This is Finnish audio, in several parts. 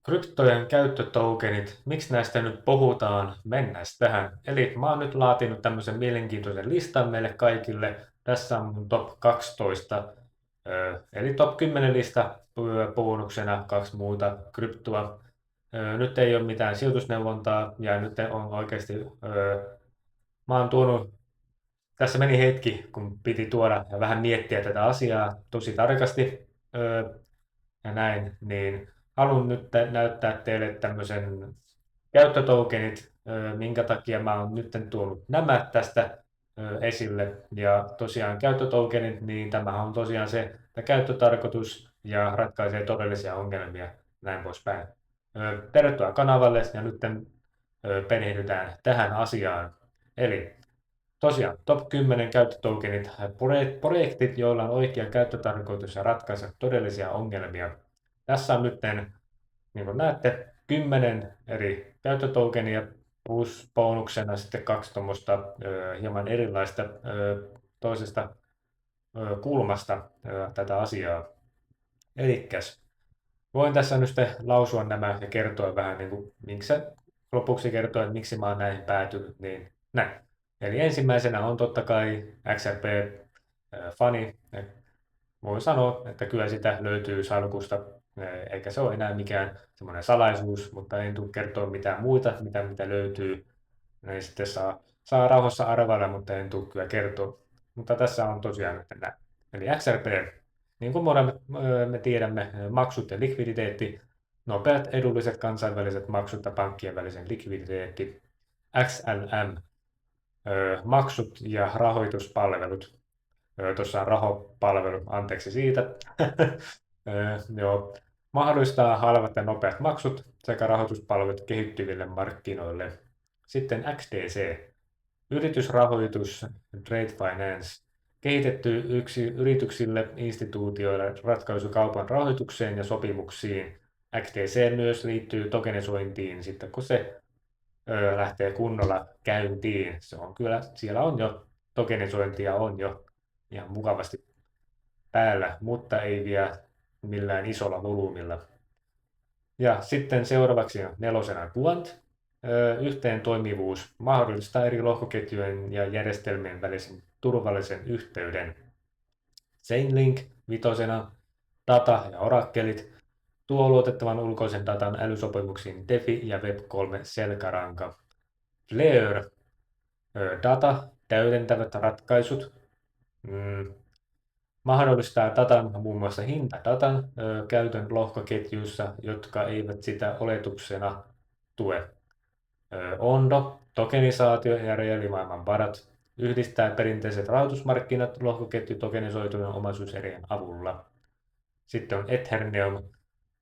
Kryptojen käyttötokenit, miksi näistä nyt puhutaan? Mennään tähän. Eli mä oon nyt laatinut tämmöisen mielenkiintoisen listan meille kaikille. Tässä on mun top 12, eli top 10 lista bonuksena kaksi muuta kryptoa. Nyt ei ole mitään sijoitusneuvontaa ja nyt on oikeasti, mä oon tuonut, tässä meni hetki, kun piti tuoda ja vähän miettiä tätä asiaa tosi tarkasti. Ja näin, niin haluan nyt näyttää teille tämmöisen käyttötokenit, minkä takia mä oon nyt tuonut nämä tästä esille. Ja tosiaan käyttötokenit, niin tämähän on tosiaan se käyttötarkoitus ja ratkaisee todellisia ongelmia, näin poispäin. Tervetuloa kanavalle ja nyt perehdytään tähän asiaan. Eli tosiaan, top 10 käyttötokenit, projektit, joilla on oikea käyttötarkoitus ja ratkaista todellisia ongelmia. Tässä on nyt, niin kuin näette, 10 eri käyttötokenia plus bonuksena sitten kaksi tuommoista hieman erilaista toisesta kulmasta tätä asiaa. Elikkäs, voin tässä nyt sitten lausua nämä ja kertoa vähän, niin kuin, lopuksi kertoa, että miksi mä oon näihin päätynyt, niin näin. Eli ensimmäisenä on totta kai XRP-fani. Voin sanoa, että kyllä sitä löytyy salkusta, eikä se ole enää mikään semmoinen salaisuus, mutta en tule kertoa mitään muita, mitä löytyy. Ne sitten saa rauhassa arvailla, mutta en tule kyllä kertoa. Mutta tässä on tosiaan nyt näin. Eli XRP, niin kuin me tiedämme, maksut ja likviditeetti, nopeat edulliset kansainväliset maksut ja pankkien välisen likviditeetti, XLM, maksut ja rahoituspalvelut. Tuossa on rahopalvelu, anteeksi siitä. Joo. Mahdollistaa halvat ja nopeat maksut sekä rahoituspalvelut kehittyville markkinoille. Sitten XDC, yritysrahoitus, Trade Finance, kehitetty yrityksille, instituutioille ratkaisu kaupan rahoitukseen ja sopimuksiin. XDC myös liittyy tokenisointiin sitten, kun se lähtee kunnolla käyntiin. Se on kyllä, siellä on jo tokenisointia on jo ihan mukavasti päällä, mutta ei vielä millään isolla volyymilla. Ja sitten seuraavaksi on nelosena Quant. Yhteen toimivuus mahdollistaa eri lohkoketjujen ja järjestelmien välisen turvallisen yhteyden. Chainlink vitosena data ja orakkelit tuo luotettavan ulkoisen datan älysopimuksiin DeFi ja Web3 selkäranka. Flare data täydentävät ratkaisut. Mahdollistaa datan, muun muassa hintadatan, käytön lohkoketjuissa, jotka eivät sitä oletuksena tue. Ondo, tokenisaatio ja reaalimaailman varat yhdistää perinteiset rahoitusmarkkinat lohkoketjutokenisoitujen omaisuuserien avulla. Sitten on Ethereum,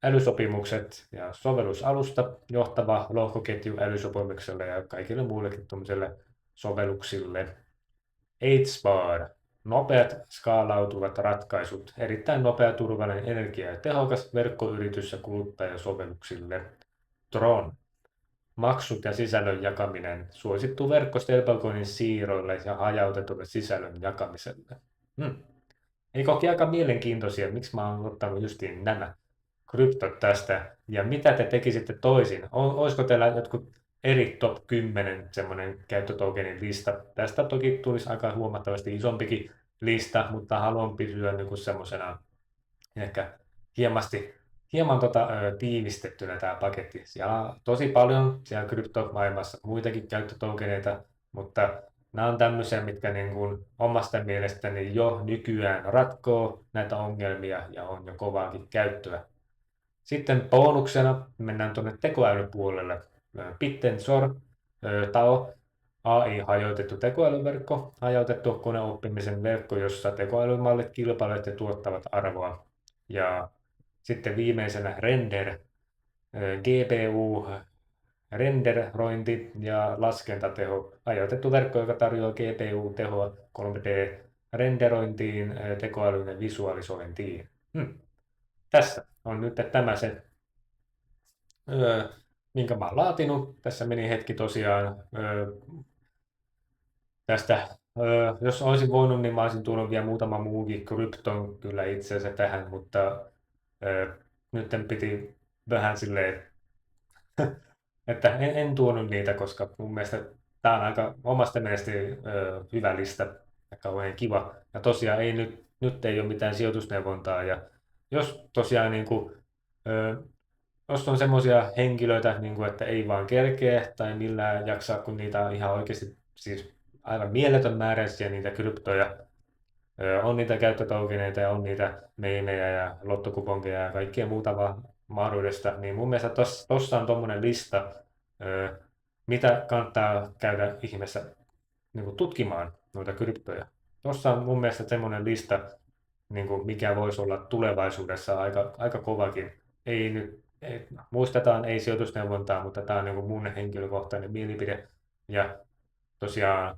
älysopimukset ja sovellusalusta johtava lohkoketju älysopimukselle ja kaikille muillekin sovelluksille. 8spar, nopeat skaalautuvat ratkaisut, erittäin nopea, turvallinen, energia- ja tehokas verkkoyritys- ja kuluttajasovelluksille. Tron, maksut ja sisällön jakaminen, suosittu verkko stablecoinin siirroille ja hajautetulle sisällön jakamiselle. Eikö ole aika mielenkiintoisia, miksi mä oon ottanut justiin nämä kryptot tästä, ja mitä te tekisitte toisin? Olisiko teillä jotkut eri top 10 semmoinen käyttötokenin lista? Tästä toki tulisi aika huomattavasti isompikin lista, mutta haluan pysyä niin semmoisena ehkä hieman tiivistettynä tämä paketti. Siellä on tosi paljon siellä kryptomaailmassa muitakin käyttötokeneita, mutta nämä on tämmöisiä, mitkä niin kuin omasta mielestäni jo nykyään ratkoo näitä ongelmia ja on jo kovaakin käyttöä. Sitten bonuksena mennään tuonne tekoälypuolelle. Pittensor, TAO, AI-hajoitettu tekoälyverkko, hajautettu koneoppimisen verkko, jossa tekoälymallit kilpailevat ja tuottavat arvoa. Ja sitten viimeisenä Render, GPU, renderointi ja laskentateho, hajautettu verkko, joka tarjoaa GPU-tehoa 3D-renderointiin, tekoälyn ja visualisointiin. Tässä on nyt tämä se, minkä mä oon laatinut. Tässä meni hetki tosiaan tästä. Jos olisin voinut, niin mä olisin tuonut vielä muutama muukin krypton kyllä itse asiassa tähän, mutta nyt piti vähän silleen, että en tuonut niitä, koska mun mielestä tämä on aika omasta mielestäni hyvä lista ja kauhean kiva. Ja tosiaan nyt ei ole mitään sijoitusneuvontaa. Ja jos tosiaan niin kuin, jos on semmoisia henkilöitä, niin kuin, että ei vaan kerkeä tai millään jaksaa, kun niitä on ihan oikeasti siis aivan mieletön määräisiä niitä kryptoja, on niitä käyttötoukeneita ja on niitä meemejä ja lottokuponkeja ja kaikkea muuta vaan mahdollista, niin mun mielestä tossa on tommonen lista, mitä kannattaa käydä ihmeessä niin kuin tutkimaan noita kryptoja. Tuossa on mun mielestä semmoinen lista, niin kuin mikä voisi olla tulevaisuudessa aika kovakin. Ei nyt, muistetaan, ei sijoitusneuvontaa, mutta tämä on niin kuin mun henkilökohtainen mielipide. Ja tosiaan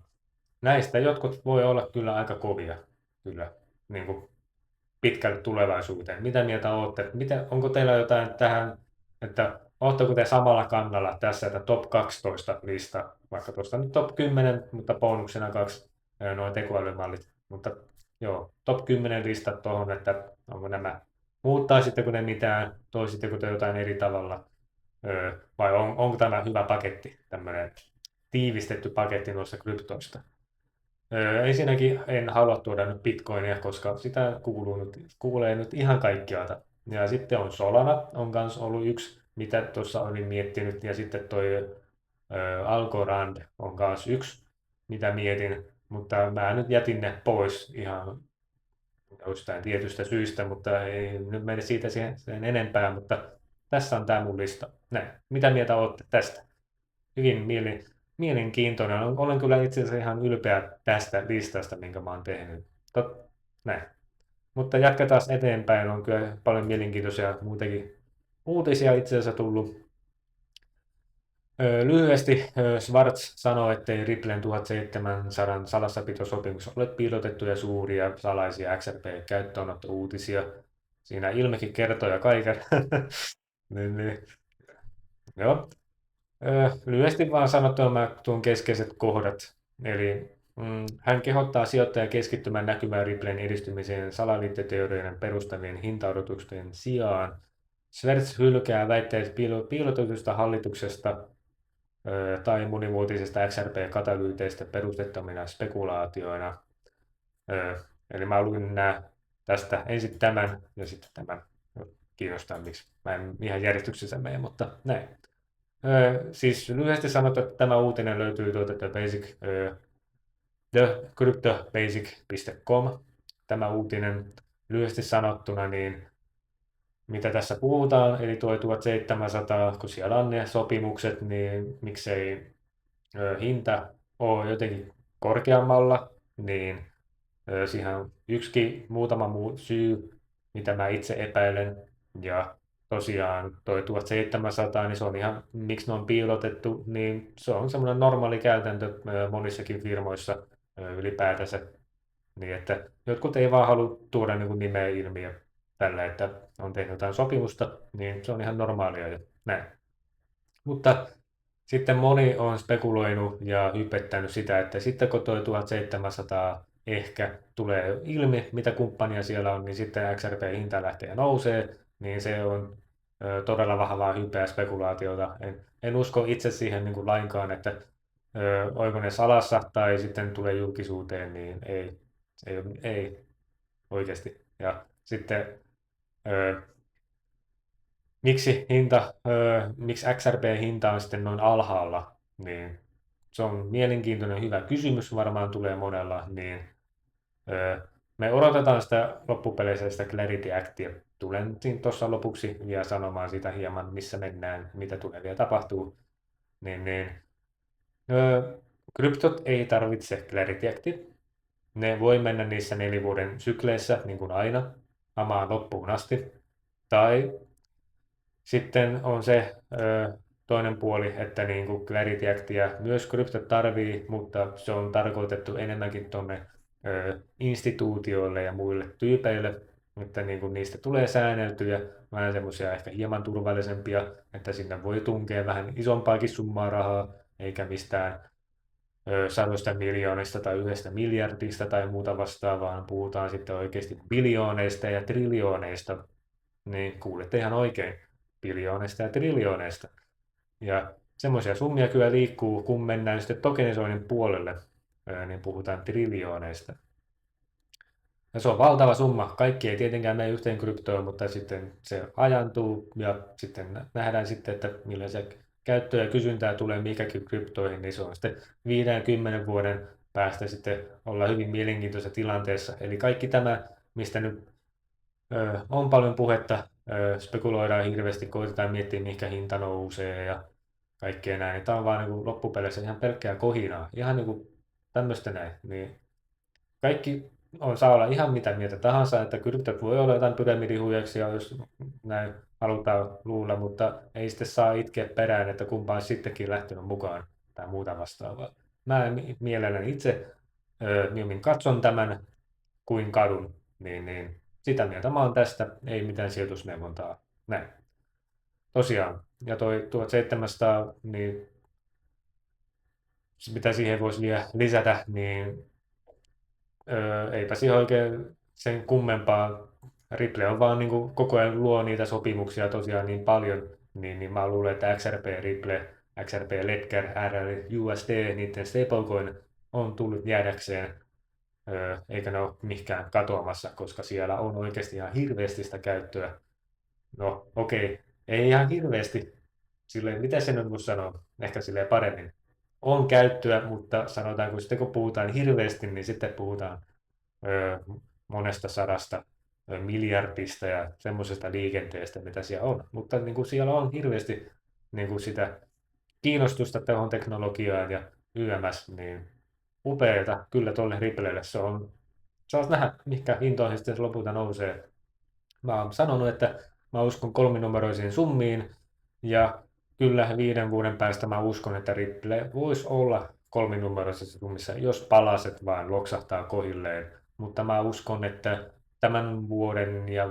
näistä jotkut voi olla kyllä aika kovia, kyllä, niin kuin pitkälle tulevaisuuteen. Mitä mieltä olette? Onko teillä jotain tähän, että oletteko te samalla kannalla tässä, että top 12 lista, vaikka tuosta nyt top 10, mutta bonuksena kaksi noin tekoälymallit, mutta joo, top 10 listat tuohon, että onko nämä, muuttaisitteko ne mitään, toisitteko te jotain eri tavalla, vai onko tämä hyvä paketti, tämmöinen tiivistetty paketti noista kryptoista? Ensinnäkin en halua tuoda nyt Bitcoinia, koska sitä kuulee nyt ihan kaikkialta. Ja sitten on Solana, on myös ollut yksi, mitä tuossa olin miettinyt. Ja sitten toi Algorand on myös yksi, mitä mietin. Mutta mä nyt jätin ne pois ihan jostain tietystä syystä, mutta ei nyt mene siitä sen enempää. Mutta tässä on tämä mun lista. Näin. Mitä mieltä olette tästä? Hyvin mielenkiintoinen. Olen kyllä itse asiassa ihan ylpeä tästä listasta, minkä mä oon tehnyt. Näin. Mutta jatketaan eteenpäin. On kyllä paljon mielenkiintoisia muitakin uutisia itse asiassa tullut. Lyhyesti Schwartz sanoi, ettei Ripplen 1700 salassapitosopimus ole piilotettuja suuria salaisia XRP-käyttöönotto-uutisia. Siinä ilmekin kertoo ja kaiken. niin. Joo. Lyhyesti vaan sanottuna mä tuon keskeiset kohdat. Eli hän kehottaa sijoittajia keskittymään näkymään Ripplen edistymiseen salaliittoteorioiden perustavien hintaodotusten sijaan. Schwartz hylkää väitteet piilotetusta hallituksesta tai monivuotisesta XRP-katalyyteistä perustettomina spekulaatioina. Eli mä luin nämä tästä ensin tämän ja sitten tämän. Kiinnostaa, miksi mä en ihan järjestyksessä mene, mutta näin. Siis lyhyesti sanottu, että tämä uutinen löytyy tuolta thecryptobasic.com. Tämä uutinen lyhyesti sanottuna, niin mitä tässä puhutaan, eli tuo 1700, kun siellä on ne sopimukset, niin miksei hinta ole jotenkin korkeammalla, niin siihen on muutama muu syy, mitä mä itse epäilen, ja tosiaan toi 1700, niin se on ihan, miksi ne on piilotettu, niin se on semmoinen normaali käytäntö monissakin firmoissa ylipäätänsä, niin että jotkut ei vaan halua tuoda niin kuin nimeä ilmiö tällä, että on tehnyt jotain sopimusta, niin se on ihan normaalia ja näin. Mutta sitten moni on spekuloinut ja hypettänyt sitä, että sitten kun tuo 1700 ehkä tulee ilmi, mitä kumppania siellä on, niin sitten XRP-hinta lähtee ja nousee, niin se on todella vahvaa hypeä spekulaatiota. En usko itse siihen niin kuin lainkaan, että oiko ne salassa tai sitten tulee julkisuuteen, niin ei oikeasti. Ja sitten miksi XRP-hinta on sitten noin alhaalla, niin se on mielenkiintoinen hyvä kysymys, varmaan tulee monella, niin me odotetaan sitä loppupeleissä sitä Clarity Actia. Tulen tuossa lopuksi vielä sanomaan sitä hieman, missä mennään, mitä tulee vielä tapahtuu. Kryptot ei tarvitse Clarity Actia. Ne voi mennä niissä 4 vuoden sykleissä, niin kuin aina, hamaan loppuun asti. Tai sitten on se toinen puoli, että niin kuin Clarity Actia myös kryptot tarvii, mutta se on tarkoitettu enemmänkin tuonne instituutioille ja muille tyypeille, että niin kuin niistä tulee säänneltyjä, vähän semmoisia ehkä hieman turvallisempia, että sinne voi tunkea vähän isompaakin summaa rahaa, eikä mistään sadoista miljoonista tai 1 miljardista tai muuta vastaavaa, vaan puhutaan sitten oikeasti biljooneista ja triljooneista, niin kuulette ihan oikein. biljooneista ja triljooneista. Ja semmoisia summia kyllä liikkuu, kun mennään sitten tokenisoinnin puolelle, niin puhutaan triljooneista. Ja se on valtava summa. Kaikki ei tietenkään mene yhteen kryptoon, mutta sitten se ajantuu ja sitten nähdään sitten, että millaisia käyttöä ja kysyntää tulee mikäkin kryptoihin, niin se on sitten 50 vuoden päästä sitten olla hyvin mielenkiintoisessa tilanteessa. Eli kaikki tämä, mistä nyt on paljon puhetta, spekuloidaan hirveästi, koitetaan miettiä, mihinkä hinta nousee ja kaikkea näin. Niin tämä on vaan niin loppupeleissä ihan pelkkää kohinaa. Ihan niin kuin tämmöistä näin. Niin kaikki saa olla ihan mitä mieltä tahansa, että kryptot voi olla jotain pyramidihuijauksia, jos näin halutaan luulla, mutta ei sitten saa itkeä perään, että kumpa olisi sittenkin lähtenyt mukaan tai muuta vastaavaa. Mä mielelläni itse mieluummin katson tämän kuin kadun, niin sitä mieltä mä oon tästä, ei mitään sijoitusneuvontaa. Näin. Tosiaan, ja toi 1700, niin mitä siihen voisi vielä lisätä, niin eipä siihen oikein sen kummempaa. Ripple on vaan niin kuin koko ajan luo niitä sopimuksia tosiaan niin paljon, niin mä luulen, että XRP, Ripple, XRP, Ledger, RL, USD, niiden stablecoin on tullut jäädäkseen, eikä ne ole mihinkään katoamassa, koska siellä on oikeasti ihan hirveästi sitä käyttöä. No okei, ei ihan hirveästi. Silleen, mitä se nyt voisi sanoa? Ehkä silleen paremmin. On käyttöä, mutta sanotaanko sitten kun puhutaan hirveästi, niin sitten puhutaan ö, monesta sadasta miljardista ja semmoisesta liikenteestä, mitä siellä on. Mutta niin kuin siellä on hirveästi niin kuin sitä kiinnostusta tuohon teknologiaan ja YMS, niin upeeta kyllä tuolle Ripplelle. Se on, saat nähdä, mihinkä hintoihin sitten se lopulta nousee. Mä oon sanonut, että mä uskon kolminumeroisiin summiin ja kyllä 5 vuoden päästä mä uskon, että Ripple voisi olla kolminumeroisissa summissa, jos palaset vaan loksahtaa kohilleen. Mutta mä uskon, että tämän vuoden ja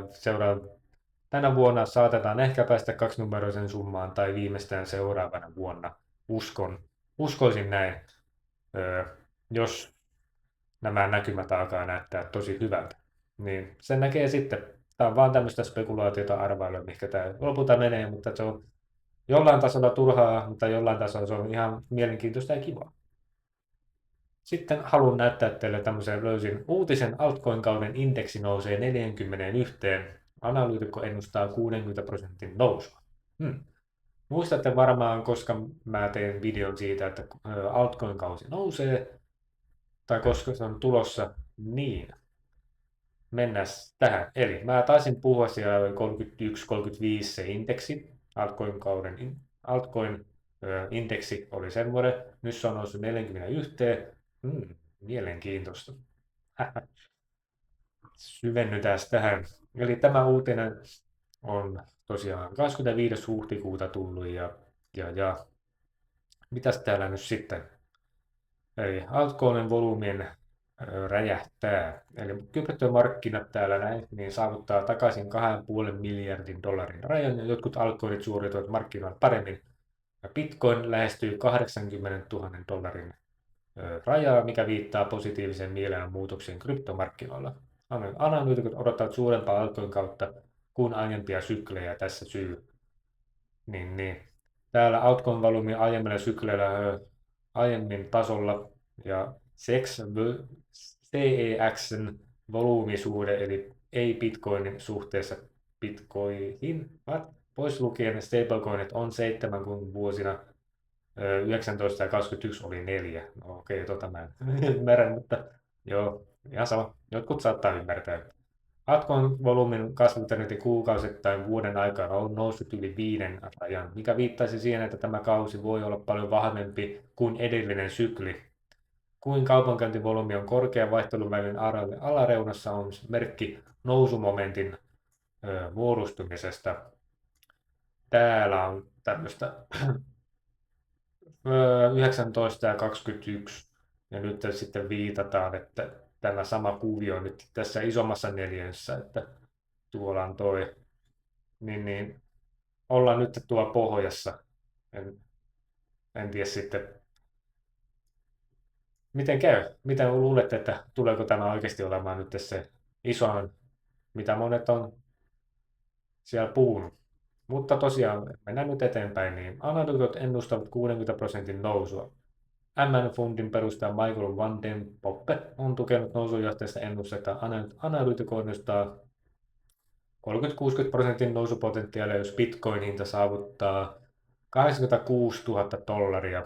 tänä vuonna saatetaan ehkä päästä kaksinumeroisen summaan tai viimeistään seuraavana vuonna. Uskoisin näin, jos nämä näkymät alkaa näyttää tosi hyvältä. Niin sen näkee sitten. Tämä on vaan tämmöistä spekulaatiota arvailua, mikä tämä lopulta menee, mutta se on jollain tasolla turhaa, mutta jollain tasolla se on ihan mielenkiintoista ja kivaa. Sitten haluan näyttää teille tämmöisen löysin uutisen. Altcoin-kauden indeksi nousee 41. Analyytikko ennustaa 60% nousua. Muistatte varmaan, koska mä teen videon siitä, että altcoin-kausi nousee, tai koska se on tulossa, niin mennään tähän. Eli mä taisin puhua siellä 31-35 se indeksi, altcoin indeksi oli sen vuoden, nyt se on noussut 41. Mielenkiintoista. Syvennytään tähän. Eli tämä uutinen on tosiaan 25. huhtikuuta tullut ja mitäs täällä nyt sitten? Eli altcoinin volyymin räjähtää. Eli kryptomarkkinat täällä näin, niin saavuttaa takaisin 2,5 miljardin dollarin rajan ja jotkut altcoinit suorituvat markkinoilla paremmin. Ja Bitcoin lähestyy 80 000 dollarin rajaa, mikä viittaa positiiviseen mielenmuutokseen kryptomarkkinoilla. Analyytikot odottavat suurempaa altcoin kautta kuin aiempia syklejä tässä syy. Niin. Täällä altcoin-volyymi aiemmilla sykleillä aiemmin tasolla ja CEXn volyymisuhde, eli ei Bitcoinin suhteessa Bitcoihin, pois lukien stablecoinit on 7, kun vuosina 19 ja 21 oli 4. No okei, mä en ymmärrä, mutta joo, ihan sama. Jotkut saattaa ymmärtää. Altcoin volyymin kasvutrendi kuukausittain vuoden aikana on noussut yli 5 rajan, mikä viittaisi siihen, että tämä kausi voi olla paljon vahvempi kuin edellinen sykli. Kuin kaupankäyntivolyymi on korkean vaihteluvälin alareunassa on merkki nousumomentin muodostumisesta. Täällä on tämmöistä 19 ja 21 ja nyt sitten viitataan, että tämä sama kuvio on nyt tässä isommassa neljässä, että tuolla on toi, niin ollaan nyt tuolla pohjassa. En tiedä sitten, miten käy. Mitä luulette, että tuleeko tämä oikeasti olemaan nyt se isoin, mitä monet on siellä puhunut? Mutta tosiaan, mennään nyt eteenpäin, niin analyytikot ennustavat 60% nousua. MN-fundin perustaja Michael Van den Poppe on tukenut nousujohteista ennustetta. Analyytikko ennustaa 30-60% nousupotentiaalia, jos Bitcoin-hinta saavuttaa 86 000 dollaria.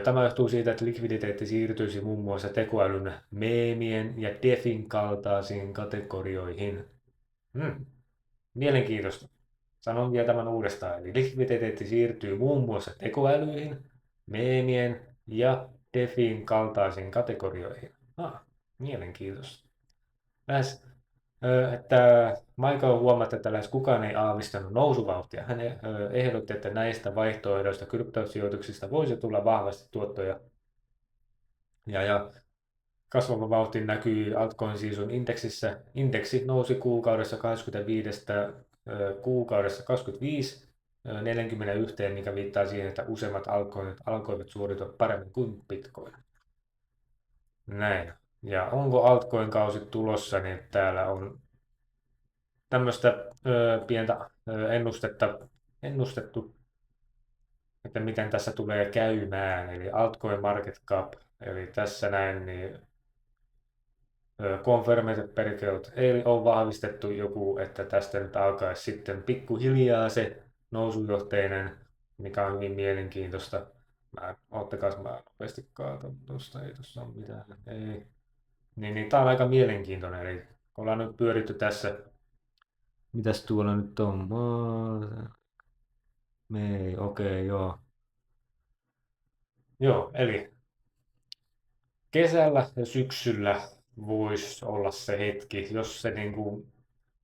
Tämä johtuu siitä, että likviditeetti siirtyisi muun muassa tekoälyn, meemien ja DeFin kaltaisiin kategorioihin. Mielenkiintoista. Sanon vielä tämän uudestaan. Eli likviditeetti siirtyy muun muassa tekoälyihin, meemien ja DeFin kaltaisiin kategorioihin. Mielenkiintoista. Että Michael huomasi, että lähes kukaan ei aavistanut nousuvauhtia. Hän ehdotti, että näistä vaihtoehdoista kryptosijoituksista voisi tulla vahvasti tuottoja. Ja kasvava vauhti näkyy altcoin season indeksissä. Indeksi nousi kuukaudessa 25 kuukaudessa 25 41, mikä viittaa siihen, että useimmat altcoinit alkoivat suoritua paremmin kuin Bitcoin. Näin. Ja onko altcoin-kausi tulossa, niin täällä on tämmöistä pientä ennustettu, että miten tässä tulee käymään. Eli altcoin market cap, eli tässä näin, niin confirmed breakout, eli on vahvistettu joku, että tästä nyt alkaisi sitten pikkuhiljaa se nousujohteinen, mikä on hyvin mielenkiintoista. Ottakaa, mä nopeasti kaatan tuosta, ei tuossa ole mitään. Ei. Niin, tää on aika mielenkiintoinen, eli ollaan nyt pyöritty tässä. Mitäs tuolla nyt on? Okei, joo. Joo, eli kesällä ja syksyllä voisi olla se hetki, jos se niin kuin,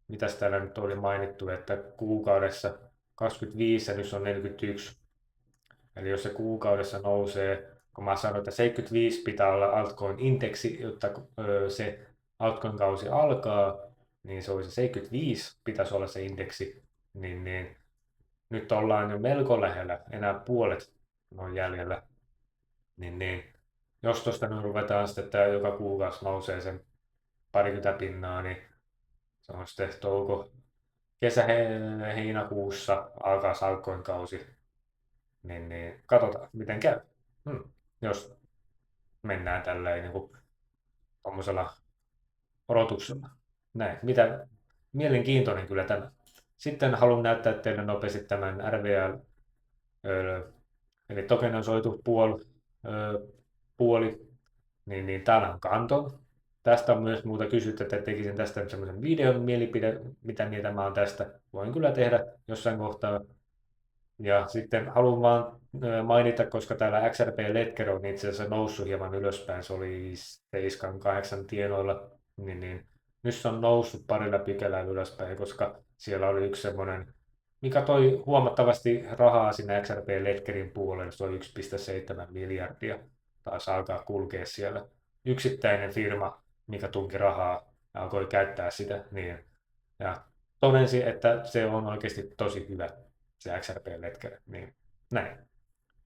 mitäs täällä nyt oli mainittu, että kuukaudessa 25 ja nyt se on 41. Eli jos se kuukaudessa nousee, kun mä sanoin, että 75 pitää olla altcoin-indeksi, jotta se altcoin-kausi alkaa, niin se olisi 75 pitäisi olla se indeksi, niin nyt ollaan jo melko lähellä, enää puolet on jäljellä, niin jos tuosta nyt ruvetaan sitten, että joka kuukausi nousee sen parikymmentä pinnaa, niin se on sitten kesä-heinäkuussa alkaa salkkoin kausi, niin katsotaan miten käy. Jos mennään tälleen niin tuommoisella odotuksella. Näin, mitä mielenkiintoinen kyllä tämä. Sitten haluan näyttää teille nopeasti tämän RVL, eli tokenisoitu puoli, niin täällä on kanto. Tästä on myös muuta kysytty, että tekisin tästä semmoisen videon mielipide, mitä mieltä mä oon tästä. Voin kyllä tehdä jossain kohtaa. Ja sitten haluan vaan mainita, koska täällä XRP Ledger on itse asiassa noussut hieman ylöspäin, se oli 7-8 tienoilla, niin nyt se on noussut parilla pykälää ylöspäin, koska siellä oli yksi semmoinen, mikä toi huomattavasti rahaa sinne XRP Ledgerin puolelle, se on 1,7 miljardia, taas alkaa kulkea siellä. Yksittäinen firma, mikä tunki rahaa ja alkoi käyttää sitä, niin ja todensi, että se on oikeasti tosi hyvä se XRP Ledger, niin näin.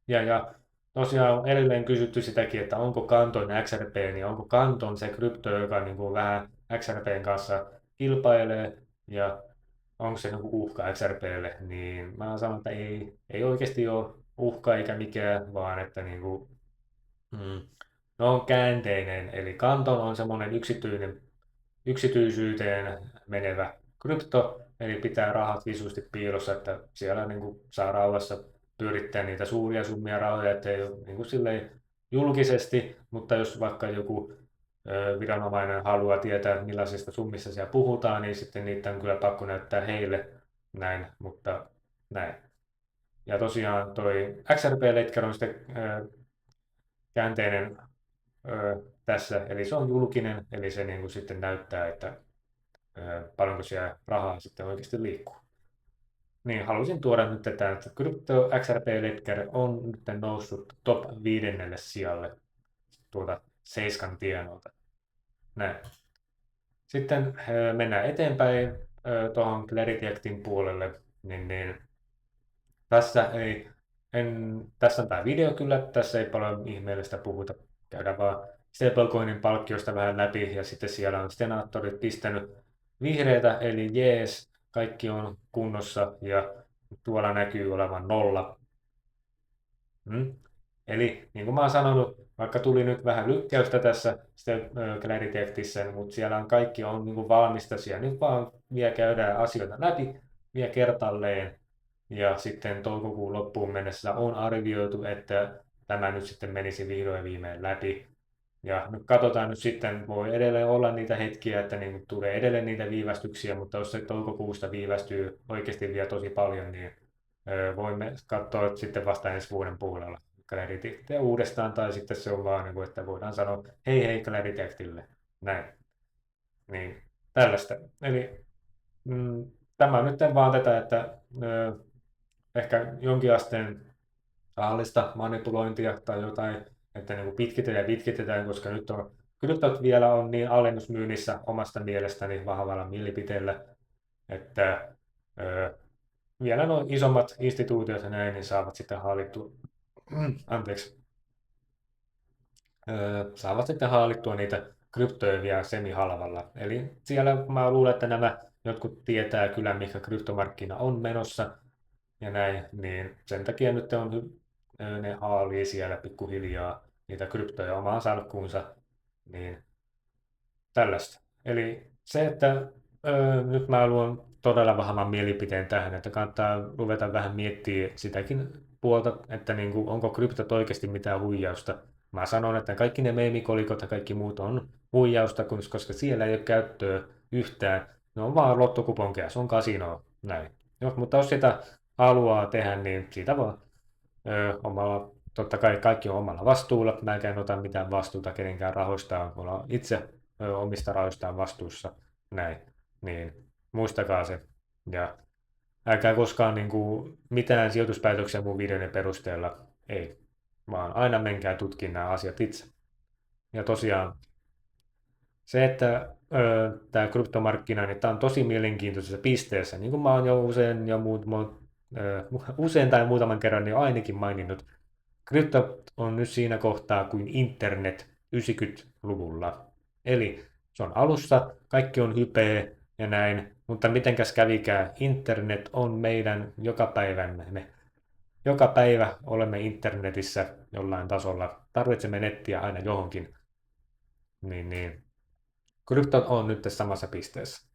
Ja tosiaan on edelleen kysytty sitäkin, että onko Kanton XRP, niin onko Kanton se krypto, joka niin kuin vähän XRPn kanssa kilpailee, ja onko se niin kuin uhka XRPlle, niin mä sanon, että ei oikeasti ole uhka eikä mikään, vaan että niin kuin, no on käänteinen, eli Kanton on semmoinen yksityisyyteen menevä krypto, eli pitää rahat visusti piilossa, että siellä niin kuin saa rauhassa pyörittää niitä suuria summia rahoja, ettei ole niin kuin silleen julkisesti, mutta jos vaikka joku viranomainen haluaa tietää, millaisista summista siellä puhutaan, niin sitten niitä on kyllä pakko näyttää heille näin, mutta näin. Ja tosiaan toi XRP Ledger on sitten käänteinen tässä, eli se on julkinen, eli se niin kuin sitten näyttää, että paljonko siellä rahaa sitten oikeasti liikkuu. Niin halusin tuoda nyt tätä, että Crypto XRP Ledger on nyt noussut top 5 sijalle tuota 7 tienolta. Näin. Sitten mennään eteenpäin tuohon Clarity Actin puolelle, niin tässä on tämä video kyllä, tässä ei paljon ihmeellistä puhuta, käydään vaan stablecoinin palkkiosta vähän läpi ja sitten siellä on senaattorit pistänyt vihreitä eli jees, kaikki on kunnossa ja tuolla näkyy olevan nolla. Mm. Eli niin kuin mä oon sanonut, vaikka tuli nyt vähän lykkäystä tässä Clarity Actissä, mutta siellä on kaikki on niin kuin valmista siellä. Nyt vaan vielä käydään asioita läpi vielä kertalleen. Ja sitten toukokuun loppuun mennessä on arvioitu, että tämä nyt sitten menisi vihdoin viimein läpi. Ja nyt katsotaan nyt sitten, voi edelleen olla niitä hetkiä, että niin tulee edelleen niitä viivästyksiä, mutta jos se toukokuusta viivästyy oikeasti vielä tosi paljon, niin voimme katsoa sitten vasta ensi vuoden puolella Clarityä uudestaan, tai sitten se on vaan, niin kuin, että voidaan sanoa hei hei Claritylle, näin. Niin, tällaista. Eli tämä on nyt vaan tätä, että ehkä jonkin asteen tahallista manipulointia tai jotain, että niin kuin pitkitetään, koska nyt on kryptot vielä on niin alennusmyynnissä omasta mielestäni vahvalla mielipiteellä, että vielä nuo isommat instituutiot ja näin, niin saavat sitten haalittua, anteeksi, saavat sitten haalittua niitä kryptoja vielä semihalvalla. Eli siellä mä luulen, että nämä jotkut tietää kyllä, mikä kryptomarkkina on menossa ja näin, niin sen takia nyt ne haalii siellä pikkuhiljaa niitä kryptoja omaan salkkuunsa, niin tällaista. Eli se, että nyt mä luon todella vahvan mielipiteen tähän, että kannattaa ruveta vähän miettiä sitäkin puolta, että niin kuin, onko kryptot oikeasti mitään huijausta. Mä sanon, että kaikki ne meemikolikot ja kaikki muut on huijausta, koska siellä ei ole käyttöä yhtään. Ne on vaan lottokuponkeja, se on kasinoa, näin. Mutta jos sitä haluaa tehdä, niin siitä vaan omalla, totta kai kaikki on omalla vastuulla. Mä en ota mitään vastuuta kenenkään rahoistaan, olla itse omista rahoistaan vastuussa, näin. Niin muistakaa se. Ja älkää koskaan niin kuin, mitään sijoituspäätöksiä mun videoiden perusteella, ei, vaan aina menkää tutkimaan nämä asiat itse. Ja tosiaan se, että tämä kryptomarkkina, niin tämä on tosi mielenkiintoisessa pisteessä, niin kuin mä oon jo usein tai muutaman kerran niin ainakin maininnut, krypto on nyt siinä kohtaa kuin internet 90-luvulla. Eli se on alussa, kaikki on hypeä ja näin, mutta mitenkäs kävikään, internet on meidän jokapäivämme. Me joka päivä olemme internetissä jollain tasolla, tarvitsemme nettiä aina johonkin, niin kryptot on nyt samassa pisteessä.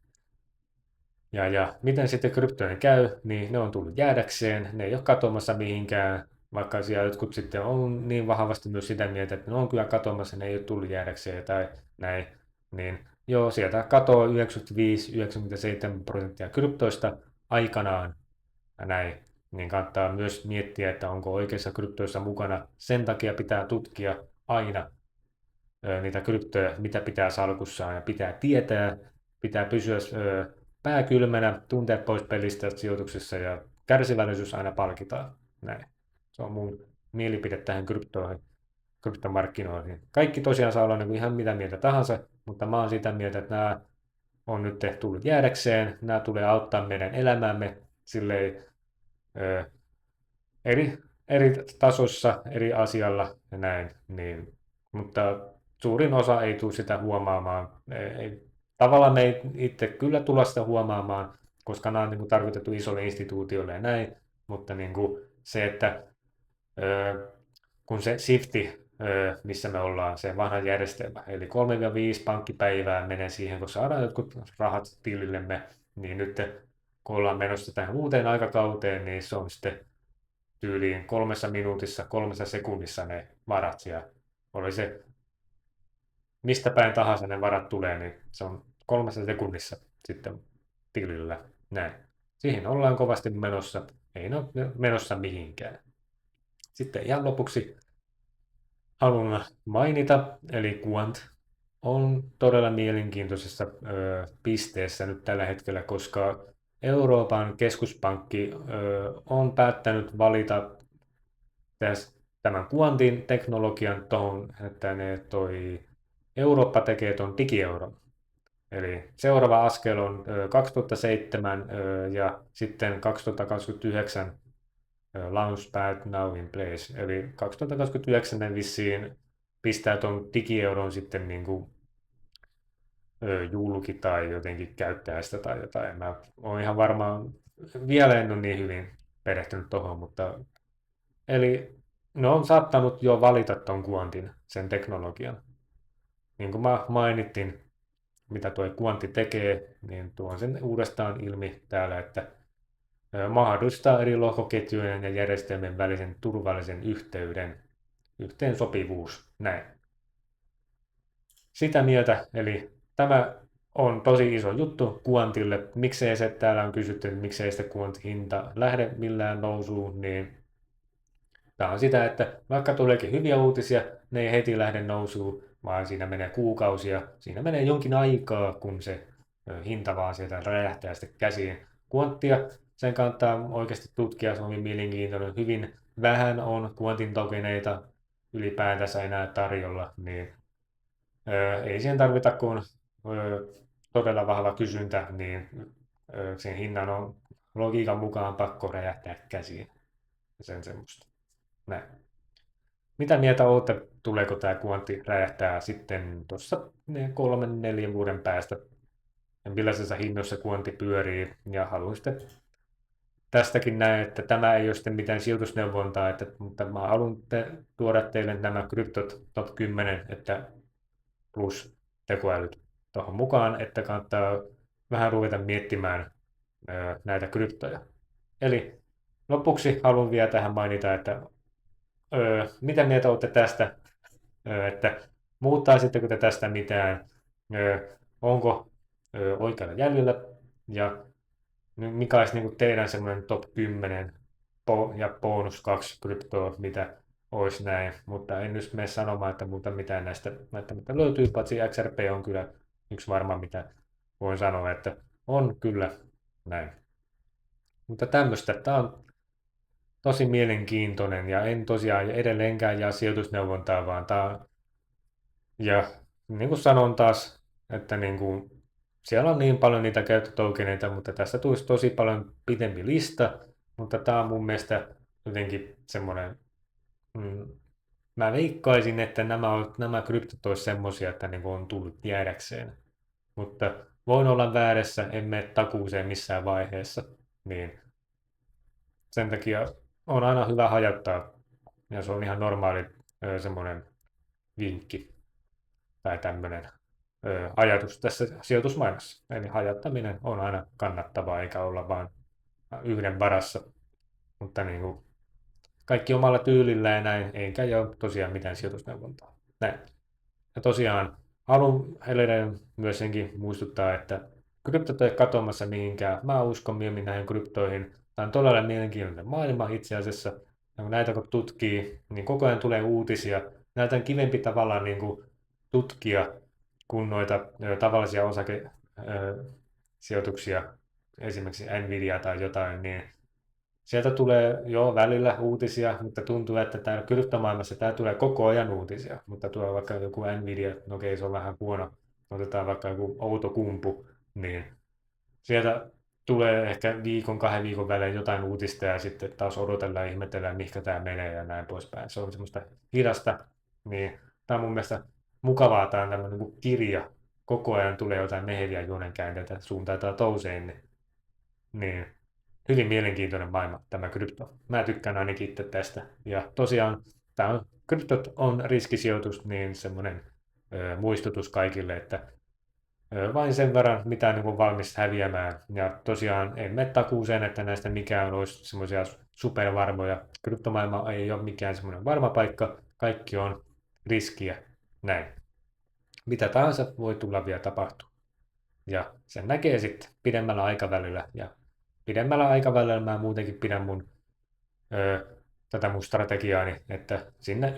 Ja miten sitten kryptojen käy, niin ne on tullut jäädäkseen, ne ei ole katoamassa mihinkään, vaikka siellä jotkut sitten on niin vahvasti myös sitä mieltä, että ne on kyllä katoamassa, ne ei ole tullut jäädäkseen tai näin, niin joo, sieltä katoaa 95-97% kryptoista aikanaan ja näin, niin kannattaa myös miettiä, että onko oikeissa kryptoissa mukana. Sen takia pitää tutkia aina niitä kryptoja, mitä pitää salkussaan ja pitää tietää, pitää pysyä pää kylmänä, tuntea pois pelistä sijoituksessa ja kärsivällisyys aina palkitaan. Näin. Se on mun mielipide tähän kryptomarkkinoihin. Kaikki tosiaan saa olla niin kuin ihan mitä mieltä tahansa, mutta mä oon sitä mieltä, että nämä on nyt tullut jäädäkseen, nämä tulee auttaa meidän elämäämme silleen, eri tasossa, eri asialla ja näin, niin, mutta suurin osa ei tule sitä huomaamaan. Tavallaan me ei itse kyllä tulla sitä huomaamaan, koska nämä on niin kuin tarkoitettu isolle instituutiolle ja näin, mutta niin kuin se, että kun se shifti, missä me ollaan, se vanha järjestelmä, eli 3-5 pankkipäivää menee siihen, kun saadaan jotkut rahat tilillemme, niin nyt kun ollaan menossa tähän uuteen aikakauteen, niin se on sitten tyyliin 3 minuutissa, 3 sekunnissa ne varat. Ja oli se mistä päin tahansa ne varat tulee, niin se on 3 sekunnissa sitten tilillä. Näin. Siihen ollaan kovasti menossa. Ei ole menossa mihinkään. Sitten ihan lopuksi haluan mainita, eli Quant on todella mielenkiintoisessa pisteessä nyt tällä hetkellä, koska Euroopan keskuspankki on päättänyt valita tämän Quantin teknologian tuohon, että Eurooppa tekee tuon digieuron. Eli seuraava askel on 2007 ja sitten 2029 Launchpad Now in Place. Eli 2029 ne vissiin pistää tuon digieuron sitten niin kuin, julki tai jotenkin käyttää sitä tai jotain. Mä oon ihan varmaan, vielä en ole niin hyvin perehtynyt tuohon, mutta eli ne on saattanut jo valita ton Quantin, sen teknologian. Niin kuin mä mainittin, mitä tuo Quantti tekee, niin tuon sen uudestaan ilmi täällä, että mahdollistaa eri lohkoketjujen ja järjestelmien välisen turvallisen yhteyden, yhteensopivuus, näin. Sitä mieltä, eli tämä on tosi iso juttu Quantille. Miksei se, täällä on kysytty, että miksei sitä Quant-hinta lähde millään nousuun, niin tämä on sitä, että vaikka tuleekin hyviä uutisia, ne ei heti lähde nousuun, vaan siinä menee kuukausia, siinä menee jonkin aikaa, kun se hinta vaan sieltä räjähtää sitten käsiin. Quanttia, sen kannattaa oikeasti tutkia, se on hyvin mielenkiintoinen. Hyvin vähän on Quantin tokeneita ylipäätänsä enää tarjolla, niin ei siihen tarvita kuin todella vahva kysyntä, niin sen hinnan on logiikan mukaan pakko räjähtää käsiin. Sen semmoista. Näin. Mitä mieltä olette, tuleeko tämä Quantti räjähtää sitten tuossa 3-4 vuoden päästä? Ja millaisessa hinnoissa Quantti pyörii? Ja haluan sitten tästäkin näin, että tämä ei ole sitten mitään sijoitusneuvontaa, mutta mä haluan tuoda teille nämä kryptot top 10, että plus tekoälyt tuohon mukaan, että kannattaa vähän ruveta miettimään näitä kryptoja. Eli lopuksi haluan vielä tähän mainita, että mitä mieltä olette tästä, että muuttaisitteko te tästä mitään, onko oikealla jäljellä ja mikä olisi niin kuin teidän semmoinen top 10 ja bonus 2 kryptoa, mitä olisi näin, mutta en nyt mene sanomaan, että muuta mitään näistä välttämättä löytyy, paitsi XRP on kyllä yksi varma, mitä voin sanoa, että on kyllä näin. Mutta tämmöistä, tämä on tosi mielenkiintoinen ja en tosiaan edelleenkään jaa sijoitusneuvontaa, vaan tämä ja niin kuin sanon taas, että niin kuin, siellä on niin paljon niitä käyttötokeneita, mutta tästä tulisi tosi paljon pitempi lista, mutta tämä on mun mielestä jotenkin semmoinen, mä veikkaisin, että nämä kryptot olisi semmoisia, että niin kuin on tullut jäädäkseen, mutta voin olla väärässä, en mene takuuseen missään vaiheessa, niin sen takia on aina hyvä hajottaa, ja se on ihan normaali semmoinen vinkki tai tämmöinen ajatus tässä sijoitusmaailmassa. Eli hajottaminen on aina kannattavaa, eikä olla vain yhden varassa, mutta niin kuin kaikki omalla tyylillä ja näin, eikä ole tosiaan mitään sijoitusneuvontaa. Näin. Ja tosiaan haluan edelleen myös senkin muistuttaa, että kryptot ei ole katoamassa mihinkään. Mä uskon mieluummin näihin kryptoihin. Tämä on todella mielenkiintoinen maailma itse asiassa. Ja kun näitä kun tutkii, niin koko ajan tulee uutisia. Näitä on kivempi tavallaan niin kuin tutkia kuin noita tavallisia osakesijoituksia, esimerkiksi Nvidia tai jotain, niin sieltä tulee jo välillä uutisia, mutta tuntuu, että täällä kryptomaailmassa tää tulee koko ajan uutisia. Mutta tuo vaikka joku Nvidia, no okei, se on vähän huono, otetaan vaikka joku Outokumpu, niin sieltä tulee ehkä viikon, 2 viikon välein jotain uutista ja sitten taas odotellaan ja ihmetellään, mihinkä tämä menee ja näin poispäin. Se on semmoista hidasta, niin tämä on mun mielestä mukavaa, tämä on tämmöinen niin kirja. Koko ajan tulee jotain meheviä juonenkäänteitä suuntaan tai toiseen, niin hyvin mielenkiintoinen maailma tämä krypto. Mä tykkään ainakin itse tästä. Ja tosiaan kryptot on riskisijoitus, niin semmoinen muistutus kaikille, että vain sen verran, mitä niin kuin valmis häviämään. Ja tosiaan en mene takuuseen, että näistä mikään olisi semmoisia supervarmoja. Kryptomaailma ei ole mikään semmoinen varma paikka, kaikki on riskiä. Näin. Mitä tahansa voi tulla vielä tapahtua. Ja sen näkee sitten pidemmällä aikavälillä. Ja pidemmällä aikavälillä mä muutenkin pidän tätä mun strategiaani, että sinne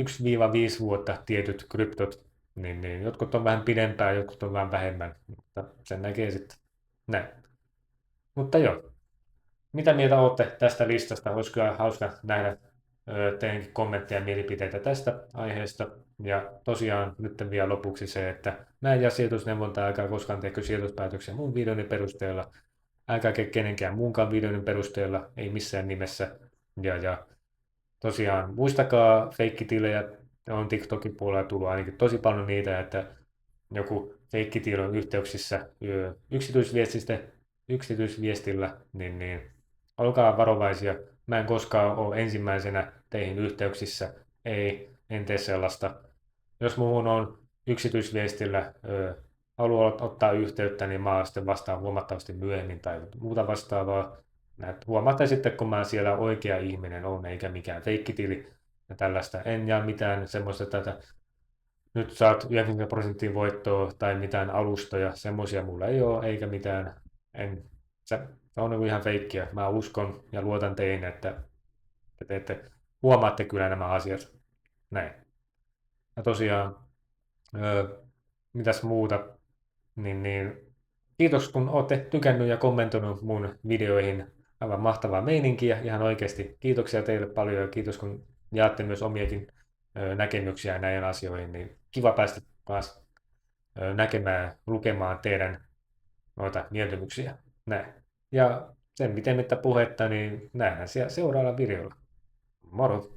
1-5 vuotta tietyt kryptot, niin jotkut on vähän pidempään, jotkut on vähän vähemmän, mutta sen näkee sitten näin. Mutta joo, mitä mieltä olette tästä listasta? Olisi kyllä hauska nähdä teidänkin kommentteja ja mielipiteitä tästä aiheesta. Ja tosiaan nyt vielä lopuksi se, että mä en jää sijoitusneuvontaa, älkää koskaan tehkö sijoituspäätöksiä mun videoni perusteella. Älkää kenenkään muunkaan videon perusteella, ei missään nimessä. Ja tosiaan muistakaa feikkitilejä, on TikTokin puolella tullut ainakin tosi paljon niitä, että joku feikkitiedon yhteyksissä yksityisviestillä, niin olkaa varovaisia. Mä en koskaan ole ensimmäisenä teihin yhteyksissä. Ei, en tee sellaista. Jos muuhun on yksityisviestillä haluaa ottaa yhteyttä, niin mä sitten vastaan huomattavasti myöhemmin tai muuta vastaavaa. Huomaatte sitten, kun mä siellä oikea ihminen on, eikä mikään feikkitili ja tällaista. En jaa mitään semmoista, että nyt saat 90% voittoa tai mitään alustoja. Semmoisia mulla ei ole, eikä mitään. Se on niin ihan feikkiä. Mä uskon ja luotan teihin, että te huomaatte kyllä nämä asiat. Näin. Ja tosiaan, mitäs muuta, niin kiitos kun olette tykännyt ja kommentoinut mun videoihin. Aivan mahtavaa meininkiä, ihan oikeasti. Kiitoksia teille paljon ja kiitos kun jaatte myös omiakin näkemyksiä näihin asioihin. Niin kiva päästä taas näkemään, lukemaan teidän noita mieltymyksiä. Näin. Ja sen pitemmittä puhetta, niin nähdään siellä seuraavalla videolla. Moro!